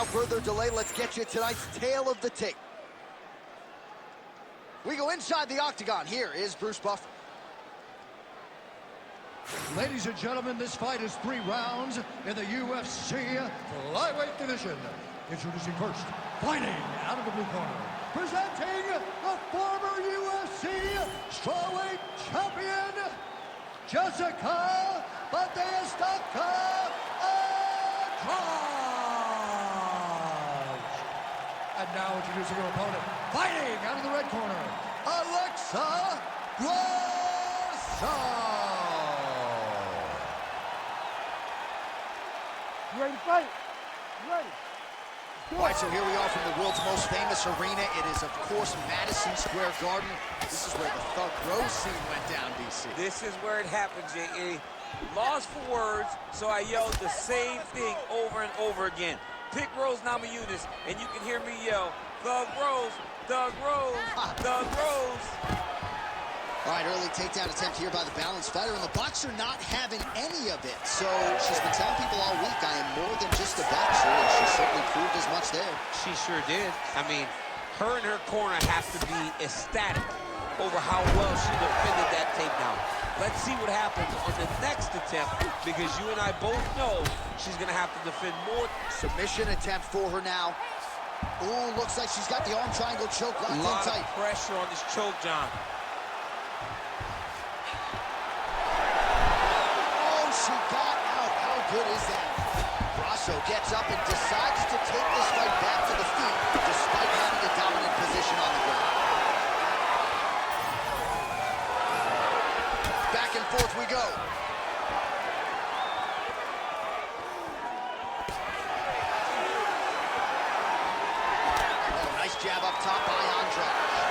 further delay, let's get you tonight's tale of the tape. We go inside the octagon. Here is Bruce Buffer. Ladies and gentlemen, this fight is 3 rounds in the UFC flyweight division. Introducing first, fighting out of the blue corner, presenting the former UFC strawweight champion, Jessica Andrade. And now introducing her opponent, fighting out of the red corner, Grasso. You ready to fight? You ready? All right, so here we are from the world's most famous arena. It is, of course, Madison Square Garden. This is where the Thug Rose scene went down, DC. This is where it happened, J.A. Lost for words, so I yelled the same thing over and over again. Pick Rose Namajunas, and you can hear me yell, Thug Rose, Thug Rose, Thug Rose. All right, early takedown attempt here by the balanced fighter, and the boxer not having any of it. So she's been telling people all week, I am more than just a boxer, and she certainly proved as much there. She sure did. I mean, her and her corner have to be ecstatic over how well she defended that takedown. Let's see what happens on the next attempt, because you and I both know she's going to have to defend more. Submission attempt for her now. Ooh, looks like she's got the arm triangle choke locked in tight. A lot of pressure on this choke, John. She got out. How good is that? Grasso gets up and decides to take this fight back to the feet despite having a dominant position on the ground. Back and forth we go. Oh, nice jab up top by Andrade.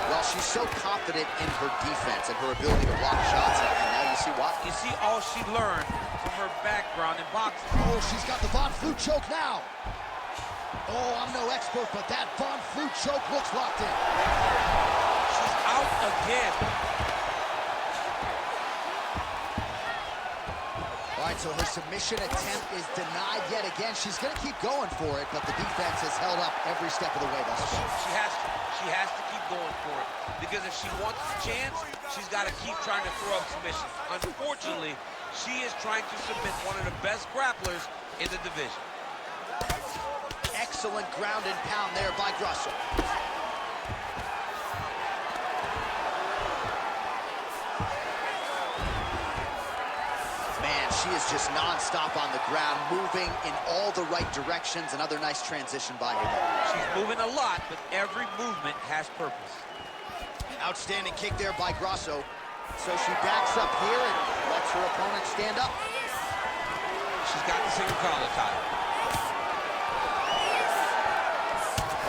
Well, she's so confident in her defense and her ability to block shots, and now you see why. You see all she learned from her background in boxing. Oh, she's got the Von Flue choke now. Oh, I'm no expert, but that Von Flue choke looks locked in. She's out again. All right, so her submission attempt is denied yet again. She's going to keep going for it, but the defense has held up every step of the way thus far. She has to. She has to keep going for it, because if she wants a chance, she's got to keep trying to throw up submissions. Unfortunately, she is trying to submit one of the best grapplers in the division. Excellent ground and pound there by Grasso. Man, she is just non-stop on the ground, moving in all the right directions. Another nice transition by her there. She's moving a lot, but every movement has purpose. Outstanding kick there by Grasso. So she backs up here and lets her opponent stand up. She's got the single collar tie.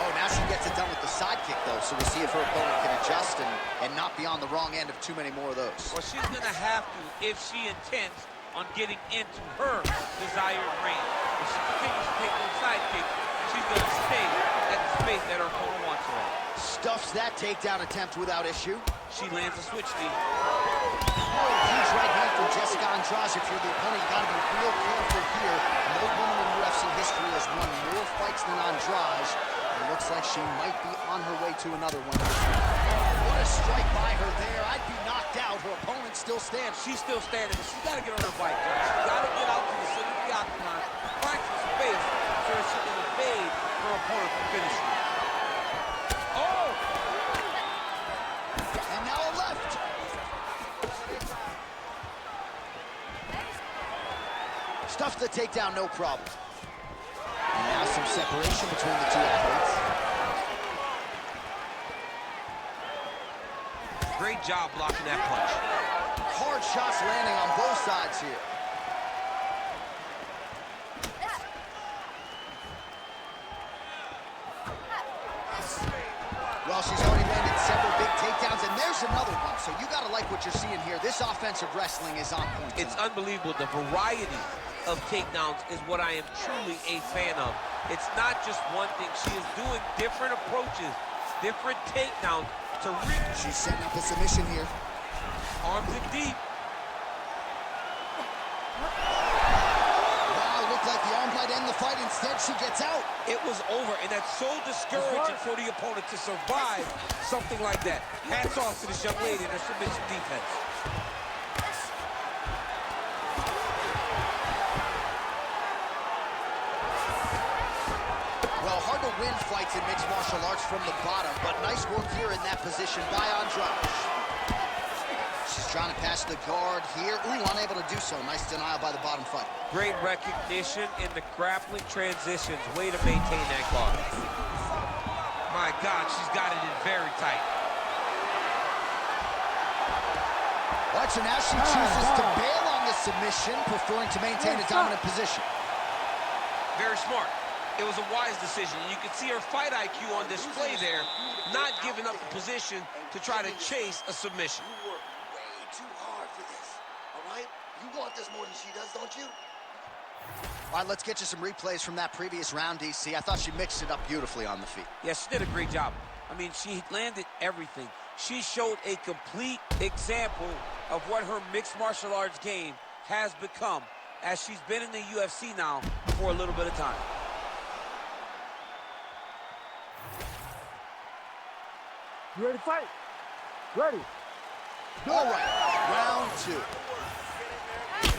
Oh, now she gets it done with the side kick, though, so we'll see if her opponent can adjust and not be on the wrong end of too many more of those. Well, she's going to have to if she intends on getting into her desired range. If she continues to take those side kicks, she's going to stay at the space that her opponent wants her at. Stuffs that takedown attempt without issue. She lands a switch knee. Oh, huge right hand from Jessica Andrade. If you're the opponent, you got to be real careful here. No woman in UFC history has won more fights than Andrade. It looks like she might be on her way to another one. What a strike by her there. I'd be knocked out. Her opponent still stands. She's still standing, but she's got to get on her bike. She's got to get out to the center of the octagon, find some space so she can evade her opponent from finishing. Oh! And now a left. Stuffs the takedown, no problem. And now some separation between the two athletes. Great job blocking that punch. Hard shots landing on both sides here. Well, she's already landed several big takedowns, and there's another one. So you got to like what you're seeing here. This offensive wrestling is on point. It's unbelievable. The variety of takedowns is what I am truly a fan of. It's not just one thing. She is doing different approaches, different takedowns to reach. She's setting up a submission here. Arms in deep. Wow, looked like the arm might end the fight. Instead, she gets out. It was over, and that's so discouraging for the opponent to survive something like that. Hats off to this young lady and her submission defense. Well, hard to win fights in mixed martial arts from the bottom, but nice work here in that position by Andrade. She's trying to pass the guard here. Ooh, unable to do so. Nice denial by the bottom fighter. Great recognition in the grappling transitions. Way to maintain that guard. My God, she's got it in very tight. Watch, and now she chooses to bail on the submission, preferring to maintain a dominant position. Very smart. It was a wise decision. And you can see her fight IQ on display there, not giving up the position to try to chase a submission. You work way too hard for this, all right? You want this more than she does, don't you? All right, let's get you some replays from that previous round, DC. I thought she mixed it up beautifully on the feet. Yeah, she did a great job. I mean, she landed everything. She showed a complete example of what her mixed martial arts game has become as she's been in the UFC now for a little bit of time. You ready to fight? Ready. All right, round two.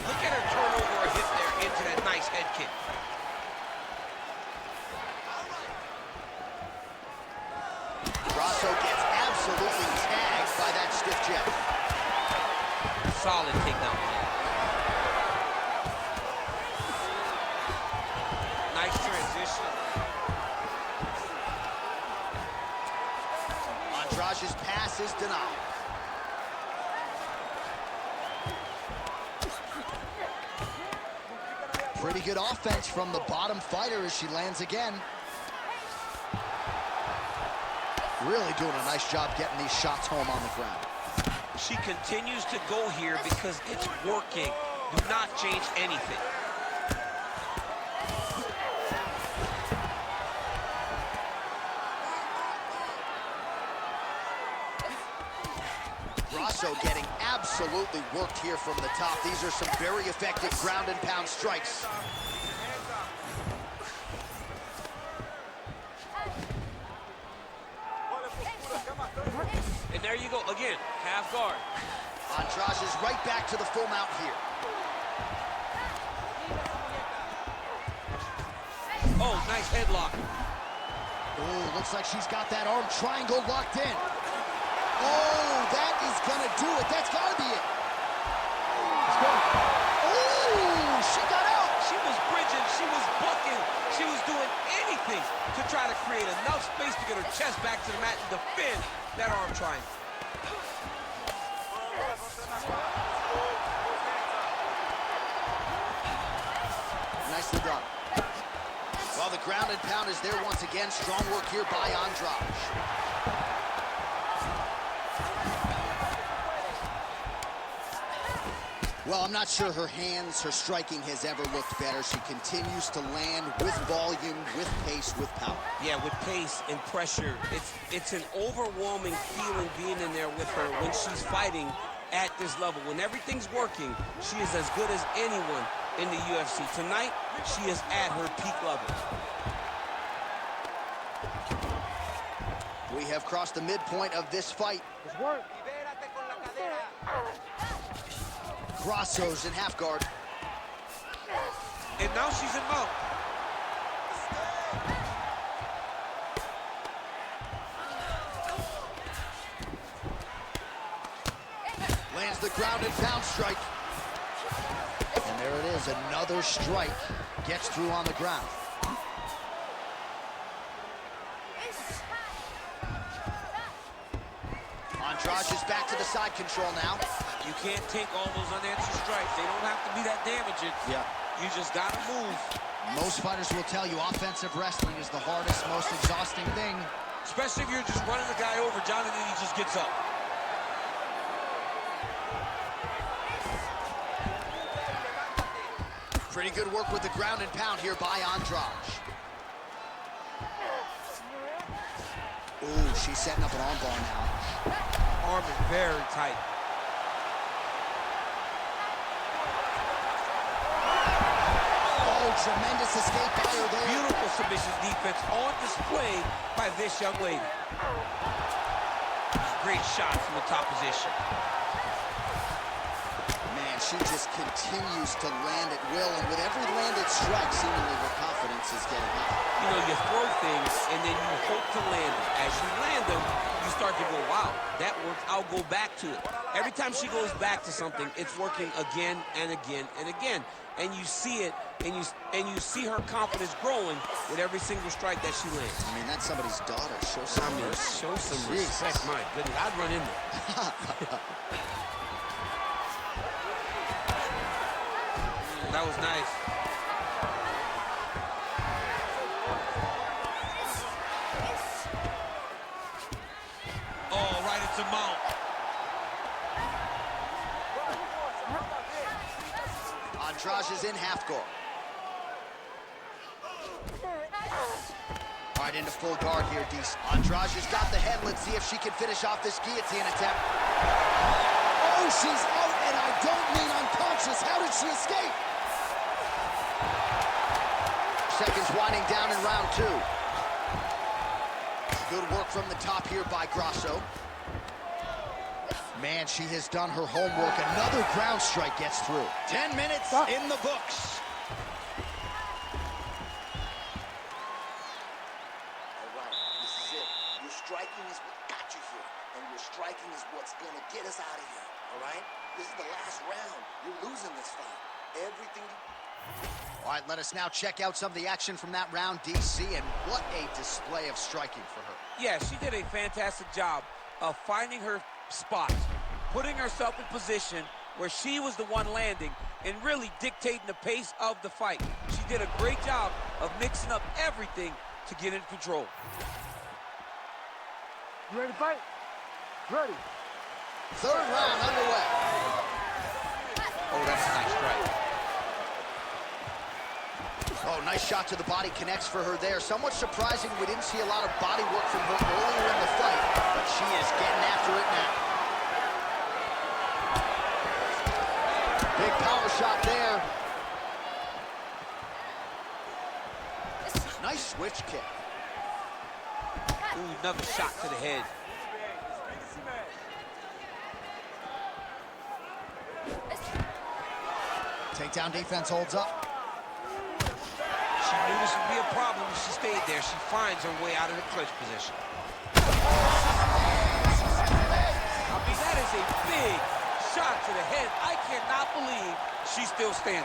Look at her turn over a hip there into that nice head kick. Grasso gets absolutely tagged by that stiff jab. Solid takedown plan. Nice transition. Andrade's pass is denied. Pretty good offense from the bottom fighter as she lands again. Really doing a nice job getting these shots home on the ground. She continues to go here because it's working. Do not change anything. Grasso getting absolutely worked here from the top. These are some very effective ground and pound strikes. And there you go, again, half guard. Andrade is right back to the full mount here. Oh, nice headlock. Oh, looks like she's got that arm triangle locked in. Oh, that is gonna do it. That's gotta be it. Oh, she got out. She was bridging, she was bucking, she was doing anything to try to create enough space to get her chest back to the mat and defend that arm triangle. Nicely done. Well, the ground and pound is there once again. Strong work here by Andrade. Well, I'm not sure her hands, her striking has ever looked better. She continues to land with volume, with pace, with power. Yeah, with pace and pressure. It's an overwhelming feeling being in there with her when she's fighting at this level. When everything's working, she is as good as anyone in the UFC. Tonight, she is at her peak level. We have crossed the midpoint of this fight. Let's work. Grasso's in half guard. And now she's in mount. Lands the ground and pound strike. And there it is, another strike. Gets through on the ground. Andrade is back to the side control now. You can't take all those unanswered strikes. They don't have to be that damaging. Yeah. You just gotta move. Most fighters will tell you offensive wrestling is the hardest, most exhausting thing. Especially if you're just running the guy over, Jonathan, he just gets up. Pretty good work with the ground and pound here by Andrade. Ooh, she's setting up an armbar now. Arm is very tight. Tremendous escape by her there. Beautiful submission defense on display by this young lady. Great shot from the top position. Man, she just continues to land at will, and with every landed strike, seemingly her confidence is getting up. You know, you throw things, and then you hope to land them. As you land them, you start to go, wow, that worked, I'll go back to it. Every time she goes back to something, it's working again and again and again. And you see it, and you see her confidence growing with every single strike that she lands. I mean, that's somebody's daughter. Show some mercy. Show some Jesus. respect. My goodness, I'd run in there. That was nice. Oh, right into mount. Andrade is in half guard. All right, into full guard here, Dees. Andrade's got the head. Let's see if she can finish off this guillotine attempt. Oh, she's out, and I don't mean unconscious. How did she escape? Seconds winding down in round 2. Good work from the top here by Grasso. Man, she has done her homework. Another ground strike gets through. 10 minutes in the books. All right, this is it. Your striking is what got you here, and your striking is what's gonna get us out of here. All right? This is the last round. You're losing this fight. Everything All right, let us now check out some of the action from that round, DC, and what a display of striking for her. Yeah, she did a fantastic job of finding her spot, putting herself in position where she was the one landing and really dictating the pace of the fight. She did a great job of mixing up everything to get in control. You ready to fight? Ready. Third round underway. Oh, that's a nice strike. Oh, nice shot to the body, connects for her there. Somewhat surprising we didn't see a lot of body work from her earlier in the fight, but she is getting after it now. Big power shot there. Nice switch kick. Ooh, another shot to the head. Takedown defense holds up. She knew this would be a problem if she stayed there. She finds her way out of the clinch position. I mean, that is a big shot to the head. I cannot believe she's still standing.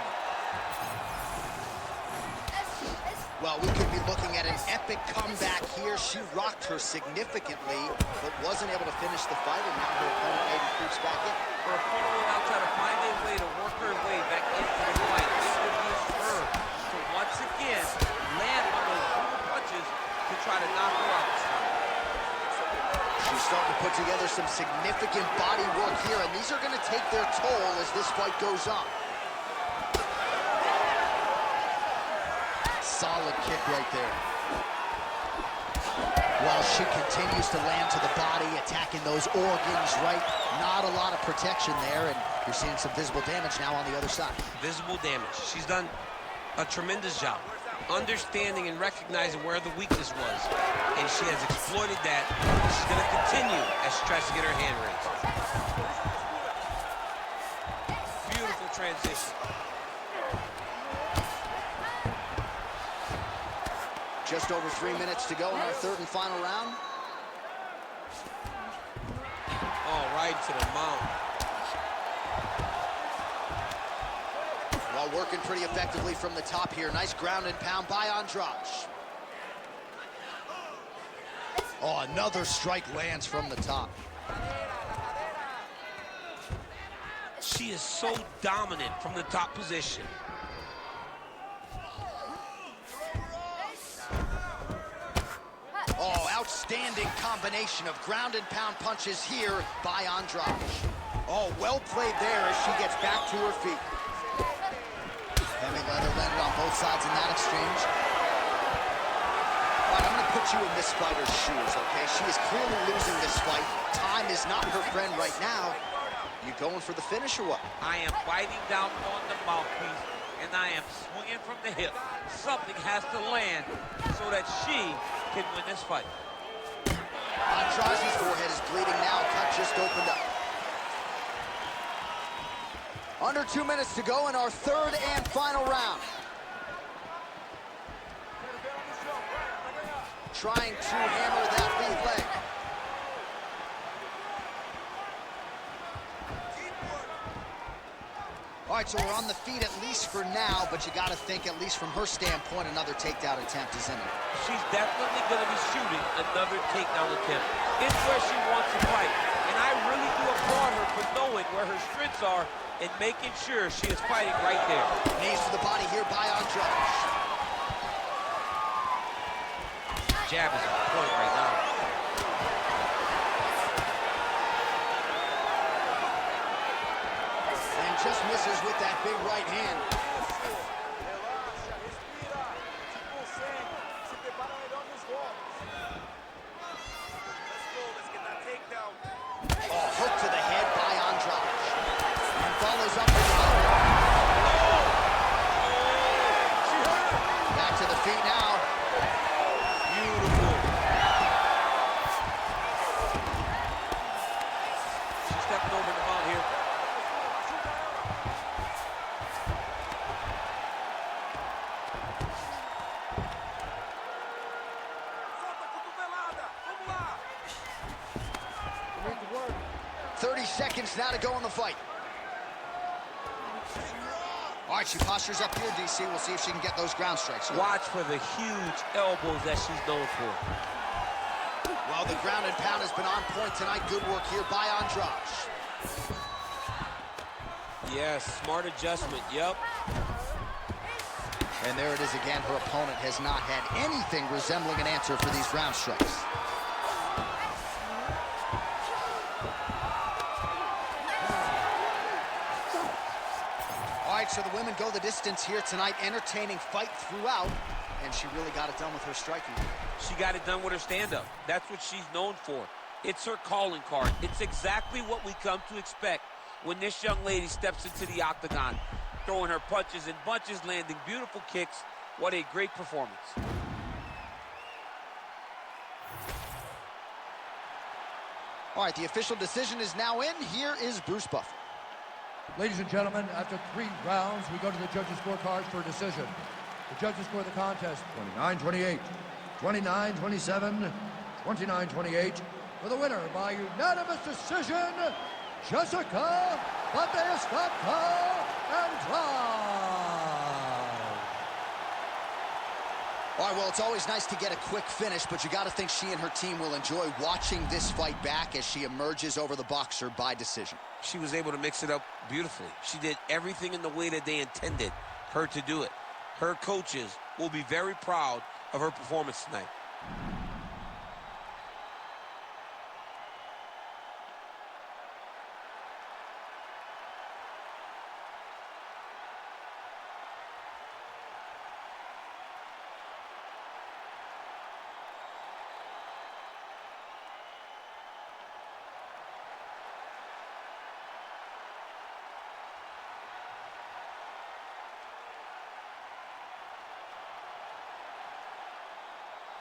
Well, we could be looking at an epic comeback here. She rocked her significantly, but wasn't able to finish the fight, and now her opponent maybe creeps back in. Her opponent will now try to find a way to work her way back into the fight. This would be her to once again land one of those brutal punches to try to knock her out. She's starting to put together some significant body work here, and these are going to take their toll as this fight goes on. Solid kick right there. Well, she continues to land to the body, attacking those organs, right? Not a lot of protection there, and you're seeing some visible damage now on the other side. Visible damage. She's done a tremendous job understanding and recognizing where the weakness was, and she has exploited that. She's going to continue as she tries to get her hand raised. Beautiful transition. Just over 3 minutes to go in our third and final round. Oh, right to the mount. Well, working pretty effectively from the top here. Nice ground and pound by Andrade. Oh, another strike lands from the top. She is so dominant from the top position. Oh, outstanding combination of ground and pound punches here by Andrade. Oh, well played there as she gets back to her feet. Heavy leather landed on both sides in that exchange. All right, I'm going to put you in this fighter's shoes, okay? She is clearly losing this fight. Time is not her friend right now. You going for the finish or what? I am biting down on the mouthpiece, and I am swinging from the hip. Something has to land so that she can win this fight. Andrade's forehead is bleeding now. Cut just opened up. Under 2 minutes to go in our third and final round. Trying to hammer that lead leg. All right, so we're on the feet at least for now, but you got to think, at least from her standpoint, another takedown attempt is imminent. She's definitely going to be shooting another takedown attempt. It's where she wants to fight, and I really do applaud her for knowing where her strengths are and making sure she is fighting right there. Knees to the body here by Andrade. Jab is on point right now. And just misses with that big right hand. Oh, hook to the head by Andrade. And follows up with back to the feet now. Beautiful. She's stepping over the mount here. We need to work. 30 seconds now to go in the fight. All right, she postures up here, DC. We'll see if she can get those ground strikes. Watch for the huge elbows that she's known for. Well, the ground and pound has been on point tonight. Good work here by Andrade. Yes, smart adjustment, yep. And there it is again. Her opponent has not had anything resembling an answer for these ground strikes. All right, so the women go the distance here tonight, entertaining fight throughout, and she really got it done with her striking. She got it done with her stand-up. That's what she's known for. It's her calling card. It's exactly what we come to expect when this young lady steps into the octagon, throwing her punches and bunches, landing beautiful kicks. What a great performance. All right, the official decision is now in. Here is Bruce Buffer. Ladies and gentlemen, after 3 rounds, we go to the judges' scorecards for a decision. The judges score the contest 29-28, 29-27, 29-28. For the winner by unanimous decision, Jessica Andrade. All right, well, it's always nice to get a quick finish, but you got to think she and her team will enjoy watching this fight back as she emerges over the boxer by decision. She was able to mix it up beautifully. She did everything in the way that they intended her to do it. Her coaches will be very proud of her performance tonight.